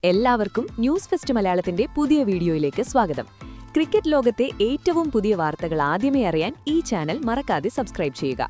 എല്ലാവർക്കും news fest മലയാളത്തിന്റെ പുതിയ വീഡിയോയിലേക്ക് സ്വാഗതം. ക്രിക്കറ്റ് ലോകത്തെ ഏറ്റവും പുതിയ വാർത്തകൾ ആദ്യമേ അറിയാൻ ഈ ചാനൽ മറക്കാതെ സബ്സ്ക്രൈബ് ചെയ്യുക.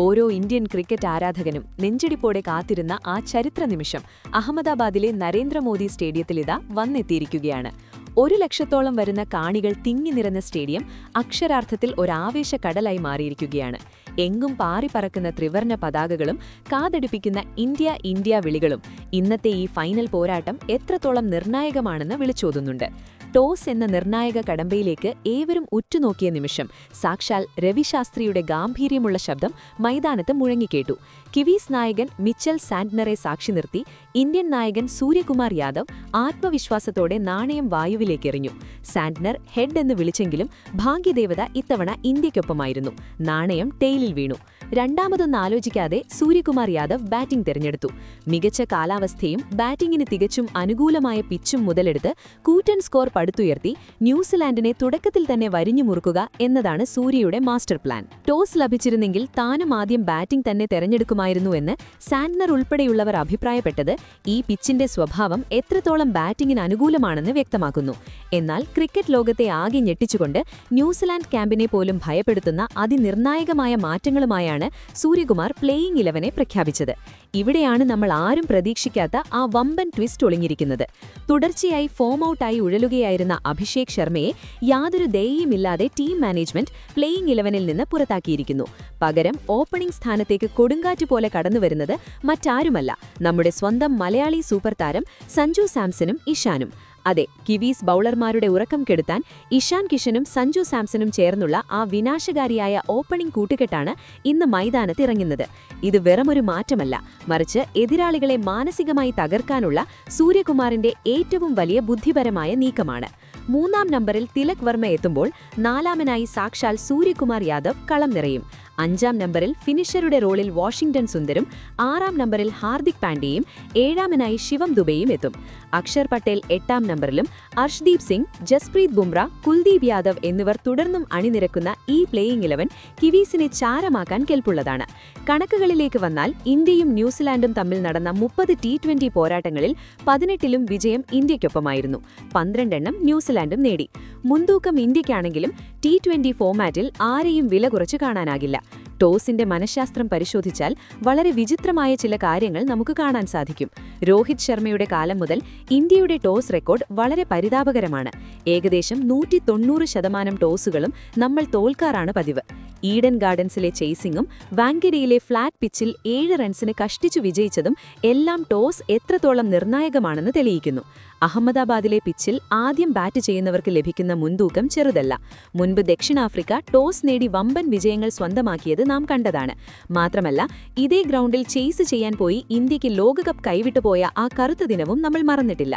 ഓരോ ഇന്ത്യൻ ക്രിക്കറ്റ് ആരാധകനും നെഞ്ചിടിപ്പോടെ കാത്തിരുന്ന ആ ചരിത്ര നിമിഷം അഹമ്മദാബാദിലെ നരേന്ദ്രമോദി സ്റ്റേഡിയത്തിലിതാ വന്നെത്തിയിരിക്കുകയാണ്. 1,00,000-ഓളം വരുന്ന കാണികൾ തിങ്ങി നിറഞ്ഞ സ്റ്റേഡിയം അക്ഷരാർത്ഥത്തിൽ ഒരാവേശ കടലായി മാറിയിരിക്കുകയാണ്. എങ്ങും പാറിപ്പറക്കുന്ന ത്രിവർണ പതാകകളും കാതടിപ്പിക്കുന്ന ഇന്ത്യ ഇന്ത്യ വിളികളും ഇന്നത്തെ ഈ ഫൈനൽ പോരാട്ടം എത്രത്തോളം നിർണായകമാണെന്ന് വിളിച്ചോതുന്നുണ്ട്. ടോസ് എന്ന നിർണായക കടമ്പയിലേക്ക് ഏവരും ഉറ്റുനോക്കിയ നിമിഷം സാക്ഷാൽ രവിശാസ്ത്രിയുടെ ഗാംഭീര്യമുള്ള ശബ്ദം മൈതാനത്ത് മുഴങ്ങിക്കേട്ടു. കിവീസ് നായകൻ മിച്ചൽ സാന്റ്നറെ സാക്ഷി നിർത്തി ഇന്ത്യൻ നായകൻ സൂര്യകുമാർ യാദവ് ആത്മവിശ്വാസത്തോടെ നാണയം വായുവിലേക്കെറിഞ്ഞു. സാന്റ്നർ ഹെഡ് എന്ന് വിളിച്ചെങ്കിലും ഭാഗ്യദേവത ഇത്തവണ ഇന്ത്യയ്ക്കൊപ്പമായിരുന്നു. നാണയം ടെയിലിൽ വീണു. രണ്ടാമതൊന്നും ആലോചിക്കാതെ സൂര്യകുമാർ യാദവ് ബാറ്റിംഗ് തിരഞ്ഞെടുത്തു. മികച്ച കാലാവസ്ഥയും ബാറ്റിംഗിന് തികച്ചും അനുകൂലമായ പിച്ചും മുതലെടുത്ത് കൂറ്റൻ സ്കോർ പടുത്തുയർത്തി ന്യൂസിലാൻഡിനെ തുടക്കത്തിൽ തന്നെ വരിഞ്ഞു മുറുക്കുക എന്നതാണ് സൂര്യയുടെ മാസ്റ്റർ പ്ലാൻ. ടോസ് ലഭിച്ചിരുന്നെങ്കിൽ താനും ആദ്യം ബാറ്റിംഗ് തന്നെ തെരഞ്ഞെടുക്കുമായിരുന്നു എന്ന് സാന്റ്നർ ഉൾപ്പെടെയുള്ളവർ അഭിപ്രായപ്പെട്ടത് ഈ പിച്ചിന്റെ സ്വഭാവം എത്രത്തോളം ബാറ്റിംഗിന് അനുകൂലമാണെന്ന് വ്യക്തമാക്കുന്നു. എന്നാൽ ക്രിക്കറ്റ് ലോകത്തെ ആകെ ഞെട്ടിച്ചുകൊണ്ട് ന്യൂസിലാൻഡ് ക്യാമ്പിനെ പോലും ഭയപ്പെടുത്തുന്ന അതിനിർണായകമായ മാറ്റങ്ങളുമായാണ് സൂര്യകുമാർ പ്ലേയിംഗ് 11 പ്രഖ്യാപിച്ചത്. ഇവിടെയാണ് നമ്മൾ ആരും പ്രതീക്ഷിക്കാത്ത ആ വമ്പൻ ട്വിസ്റ്റ് ഒളിഞ്ഞിരിക്കുന്നത്. തുടർച്ചയായി ഫോം ഔട്ടായി ഉഴലുകയായിരുന്ന അഭിഷേക് ശർമ്മയെ യാതൊരു ദയയുമില്ലാതെ ടീം മാനേജ്മെന്റ് പ്ലേയിംഗ് 11-ൽ നിന്ന് പുറത്താക്കിയിരിക്കുന്നു. പകരം ഓപ്പണിംഗ് സ്ഥാനത്തേക്ക് കൊടുങ്കാറ്റ് പോലെ കടന്നുവരുന്നത് മറ്റാരുമല്ല, നമ്മുടെ സ്വന്തം മലയാളി സൂപ്പർ താരം സഞ്ജു സാംസണും ഇഷാനും. അതെ, കിവീസ് ബൌളർമാരുടെ ഉറക്കം കെടുത്താൻ ഇഷാൻ കിഷനും സഞ്ജു സാംസണും ചേർന്നുള്ള ആ വിനാശകാരിയായ ഓപ്പണിംഗ് കൂട്ടുകെട്ടാണ് ഇന്ന് മൈതാനത്ത് ഇറങ്ങുന്നത്. ഇത് വെറുമൊരു മാറ്റമല്ല, മറിച്ച് എതിരാളികളെ മാനസികമായി തകർക്കാനുള്ള സൂര്യകുമാറിന്റെ ഏറ്റവും വലിയ ബുദ്ധിപരമായ നീക്കമാണ്. 3-ാം നമ്പറിൽ തിലക് വർമ്മ എത്തുമ്പോൾ 4-ാമനായി സാക്ഷാൽ സൂര്യകുമാർ യാദവ് കളം നിറയും. 5-ാം നമ്പറിൽ ഫിനിഷറുടെ റോളിൽ വാഷിംഗ്ടൺ സുന്ദരും 6-ാം നമ്പറിൽ ഹാർദിക് പാണ്ഡ്യയും 7-ാമനായി ശിവം ദുബെയും എത്തും. അക്ഷർ പട്ടേൽ 8-ാം നമ്പറിലും അർഷ്ദീപ് സിംഗ്, ജസ്പ്രീത് ബുംറ, കുൽദീപ് യാദവ് എന്നിവർ തുടർന്നും അണിനിരക്കുന്ന ഈ പ്ലേയിംഗ് 11 കിവീസിനെ ചാരമാക്കാൻ കെൽപ്പുള്ളതാണ്. കണക്കുകളിലേക്ക് വന്നാൽ ഇന്ത്യയും ന്യൂസിലാൻഡും തമ്മിൽ നടന്ന 30 T20 പോരാട്ടങ്ങളിൽ 18-ലും വിജയം ഇന്ത്യയ്ക്കൊപ്പമായിരുന്നു. 12 ന്യൂസിലാൻഡും നേടി. മുൻതൂക്കം ഇന്ത്യയ്ക്കാണെങ്കിലും T20 ഫോമാറ്റിൽ ആരെയും വില കുറച്ച് കാണാനാകില്ല. ടോസിന്റെ മനഃശാസ്ത്രം പരിശോധിച്ചാൽ വളരെ വിചിത്രമായ ചില കാര്യങ്ങൾ നമുക്ക് കാണാൻ സാധിക്കും. രോഹിത് ശർമ്മയുടെ കാലം മുതൽ ഇന്ത്യയുടെ ടോസ് റെക്കോർഡ് വളരെ പരിതാപകരമാണ്. ഏകദേശം 190% ടോസുകളും നമ്മൾ തോൽക്കാറാണ് പതിവ്. ഈഡൻ ഗാർഡൻസിലെ ചേസിംഗും വാങ്കഡെയിലെ ഫ്ലാറ്റ് പിച്ചിൽ 7 റൺസിന് കഷ്ടിച്ചു വിജയിച്ചതും എല്ലാം ടോസ് എത്രത്തോളം നിർണായകമാണെന്ന് തെളിയിക്കുന്നു. അഹമ്മദാബാദിലെ പിച്ചിൽ ആദ്യം ബാറ്റ് ചെയ്യുന്നവർക്ക് ലഭിക്കുന്ന മുൻതൂക്കം ചെറുതല്ല. മുൻപ് ദക്ഷിണാഫ്രിക്ക ടോസ് നേടി വമ്പൻ വിജയങ്ങൾ സ്വന്തമാക്കിയത് നാം കണ്ടതാണ്. മാത്രമല്ല, ഇതേ ഗ്രൗണ്ടിൽ ചേസ് ചെയ്യാൻ പോയി ഇന്ത്യക്ക് ലോകകപ്പ് കൈവിട്ടുപോയ ആ കറുത്ത ദിനവും നമ്മൾ മറന്നിട്ടില്ല.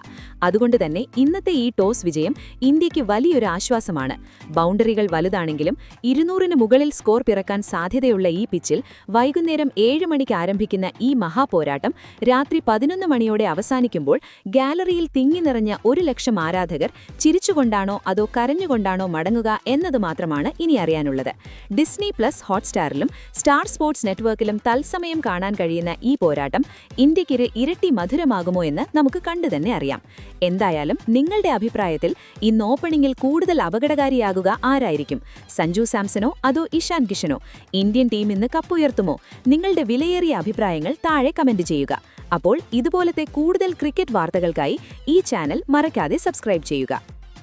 അതുകൊണ്ട് തന്നെ ഇന്നത്തെ ഈ ടോസ് വിജയം ഇന്ത്യക്ക് വലിയൊരു ആശ്വാസമാണ്. ബൗണ്ടറികൾ വലുതാണെങ്കിലും 200-ന് മുകളിൽ സ്കോർ പിറക്കാൻ സാധ്യതയുള്ള ഈ പിച്ചിൽ വൈകുന്നേരം 7 മണിക്ക് ആരംഭിക്കുന്ന ഈ മഹാപോരാട്ടം രാത്രി 11 മണിയോടെ അവസാനിക്കുമ്പോൾ ഗാലറിയിൽ തിങ്ങി നിറഞ്ഞ 1,00,000 ആരാധകർ ചിരിച്ചുകൊണ്ടാണോ അതോ കരഞ്ഞുകൊണ്ടാണോ മടങ്ങുക എന്നത് മാത്രമാണ് ഇനി അറിയാനുള്ളത്. ഡിസ്നി പ്ലസ് ഹോട്ട്സ്റ്റാറിലും സ്റ്റാർ സ്പോർട്സ് നെറ്റ്വർക്കിലും തത്സമയം കാണാൻ കഴിയുന്ന ഈ പോരാട്ടം ഇന്ത്യയ്ക്ക് ഇരട്ടി മധുരമാകുമോ എന്ന് നമുക്ക് കണ്ടുതന്നെ അറിയാം. എന്തായാലും നിങ്ങളുടെ അഭിപ്രായത്തിൽ ഇന്ന് ഓപ്പണിംഗിൽ കൂടുതൽ അപകടകാരിയാകുക ആരായിരിക്കും? സഞ്ജു സാംസണോ അതോ ഇഷാൻ കിഷനോ? ഇന്ത്യൻ ടീം ഇന്ന് കപ്പുയർത്തുമോ? നിങ്ങളുടെ വിലയേറിയ അഭിപ്രായങ്ങൾ താഴെ കമന്റ് ചെയ്യുക. അപ്പോൾ ഇതുപോലത്തെ കൂടുതൽ ക്രിക്കറ്റ് വാർത്തകൾക്കായി ഈ ചാനൽ മറക്കാതെ സബ്സ്ക്രൈബ് ചെയ്യുക.